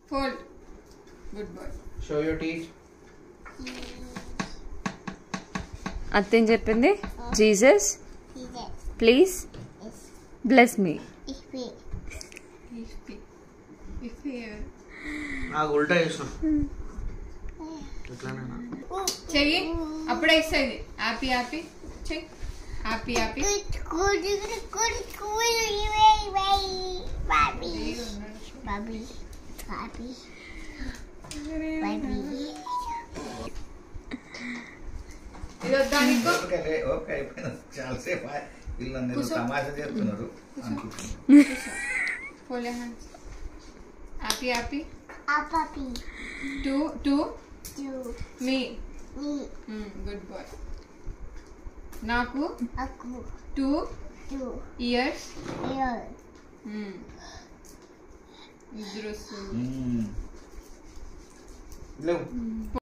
Fold. Good boy. Show your teeth. అత్తేం చెప్పింది? Jesus please bless me. నాకు ఉల్టా చేసిన చెయ్యి అప్పుడే ఇస్తుంది. హ్యాపీ హ్యాపీ చెయ్యి. హ్యాపీ హ్యాపీ ఇది వద్దా నీకు? చాలాసేపు వీళ్ళు తమాషా చేస్తున్నారు. Hold your hands. Happy happy. Happy. To me. Me. Good boy. Naku. Aku. 2 ears. Ear. Idrusu. లేవు